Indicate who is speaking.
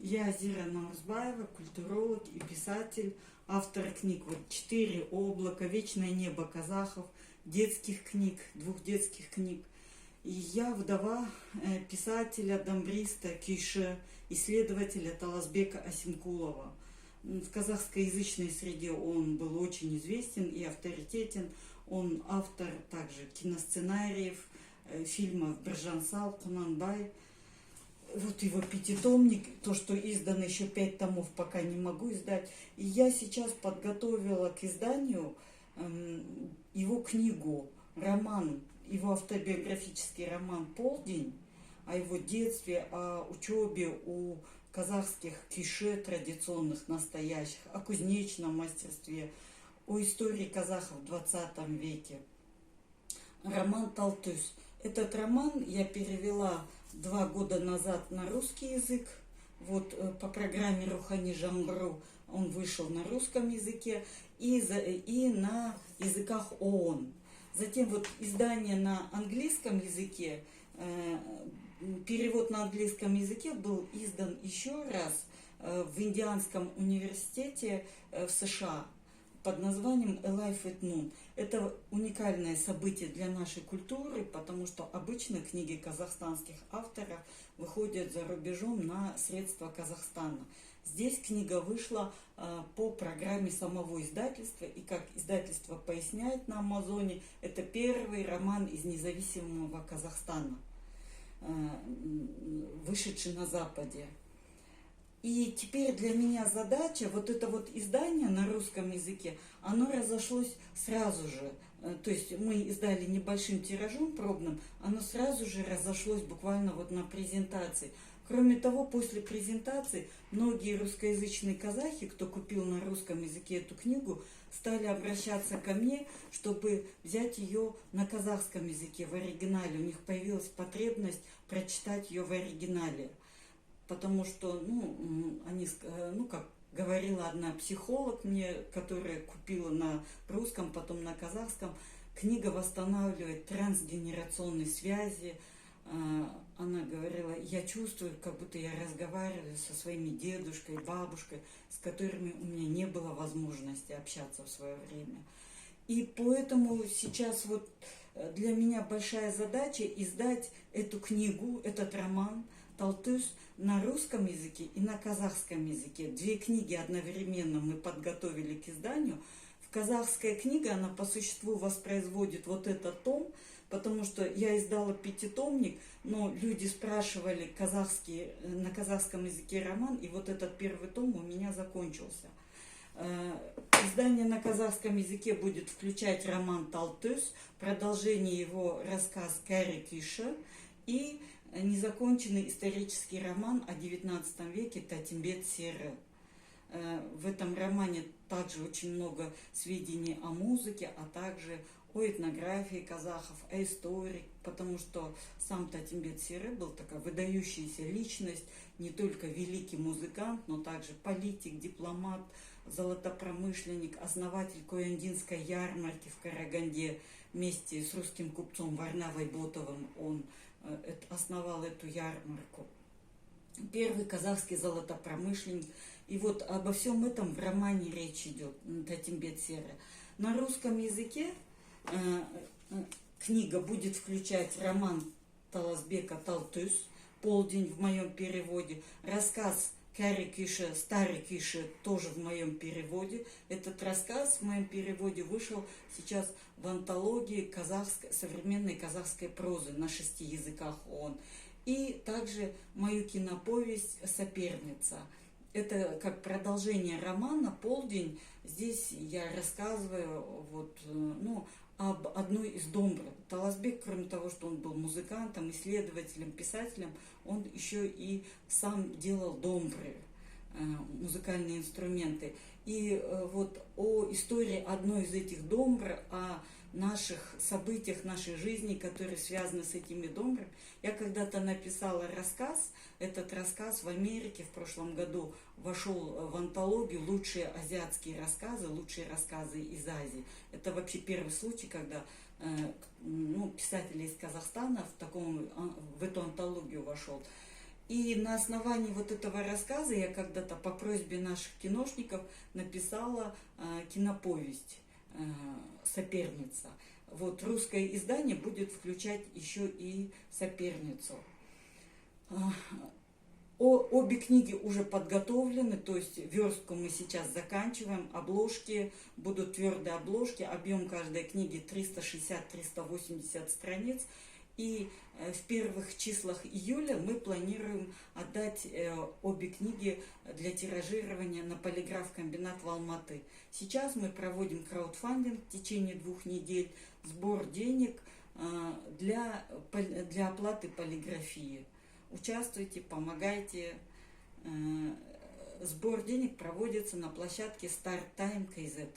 Speaker 1: Я Зира Наурзбаева, культуролог и писатель, автор книг «Четыре облака», «Вечное небо казахов», детских книг, двух детских книг. И я вдова писателя, домбриста, кийши, исследователя Таласбека Асимкулова. В казахскоязычной среде он был очень известен и авторитетен. Он автор также киносценариев, фильмов «Біржан Сал», «Кунанбай». Вот его пятитомник, то, что издано еще 5 томов, пока не могу издать. И я сейчас подготовила к изданию его книгу, роман, его автобиографический роман «Полдень», о его детстве, о учебе у казахских кийши традиционных, настоящих, о кузнечном мастерстве, о истории казахов в 20 веке. Роман «Талтус». Этот роман я перевела 2 года назад на русский язык. Вот по программе «Рухани Жаңғыру» он вышел на русском языке и на языках ООН. Затем вот издание на английском языке, перевод на английском языке был издан еще раз в Индианском университете в США под названием «A Life at Noon». Это уникальное событие для нашей культуры, потому что обычно книги казахстанских авторов выходят за рубежом на средства Казахстана. Здесь книга вышла по программе самого издательства, и как издательство поясняет на Амазоне, это первый роман из независимого Казахстана, вышедший на Западе. И теперь для меня задача, вот это вот издание на русском языке, оно разошлось сразу же. То есть мы издали небольшим тиражом пробным, оно сразу же разошлось буквально вот на презентации. Кроме того, после презентации многие русскоязычные казахи, кто купил на русском языке эту книгу, стали обращаться ко мне, чтобы взять ее на казахском языке в оригинале. У них появилась потребность прочитать ее в оригинале. Потому что, как говорила одна психолог мне, которая купила на русском, потом на казахском, книга восстанавливает трансгенерационные связи. Она говорила, я чувствую, как будто я разговариваю со своими дедушкой, бабушкой, с которыми у меня не было возможности общаться в свое время. И поэтому сейчас вот для меня большая задача издать эту книгу, этот роман «Талтус» на русском языке и на казахском языке. 2 книги одновременно мы подготовили к изданию. Казахская книга, она по существу воспроизводит вот этот том, потому что я издала 5-томник, но люди спрашивали на казахском языке роман, и вот этот 1-й том у меня закончился. Издание на казахском языке будет включать роман «Талтус», продолжение его рассказ «Кәрі кийші» и незаконченный исторический роман о 19 веке «Татимбет Сері». В этом романе также очень много сведений о музыке, а также о этнографии казахов, о истории, потому что сам Татимбет Сері был такая выдающаяся личность, не только великий музыкант, но также политик, дипломат, золотопромышленник, основатель Кояндинской ярмарки в Караганде вместе с русским купцом Варнавой Ботовым. Он основал эту ярмарку. Первый казахский золотопромышленник. И вот обо всем этом в романе речь идет, Татимбет Сері. На русском языке книга будет включать роман Таласбека «Талтус», «Полдень» в моем переводе, рассказ «Кәрі кийші», «Старый кийші» тоже в моем переводе. Этот рассказ в моем переводе вышел сейчас в антологии современной казахской прозы на 6 языках ООН. И также мою киноповесть «Соперница». Это как продолжение романа «Полдень». Здесь я рассказываю об одной из домбр. Таласбек, кроме того, что он был музыкантом, исследователем, писателем, он еще и сам делал домбры, музыкальные инструменты. И вот о истории одной из этих домбр, о наших событиях, нашей жизни, которые связаны с этими домбрами. Я когда-то написала рассказ. Этот рассказ в Америке в прошлом году вошел в антологию «Лучшие азиатские рассказы», «Лучшие рассказы из Азии». Это вообще первый случай, когда писатель из Казахстана в эту антологию вошел. И на основании вот этого рассказа я когда-то по просьбе наших киношников написала киноповесть «Соперница». Вот русское издание будет включать еще и «Соперницу». Обе книги уже подготовлены, то есть верстку мы сейчас заканчиваем, обложки, будут твердые обложки, объем каждой книги 360-380 страниц. И в первых числах июля мы планируем отдать обе книги для тиражирования на полиграф-комбинат в Алматы. Сейчас мы проводим краудфандинг в течение 2 недель, сбор денег для оплаты полиграфии. Участвуйте, помогайте. Сбор денег проводится на площадке Start Time KZ.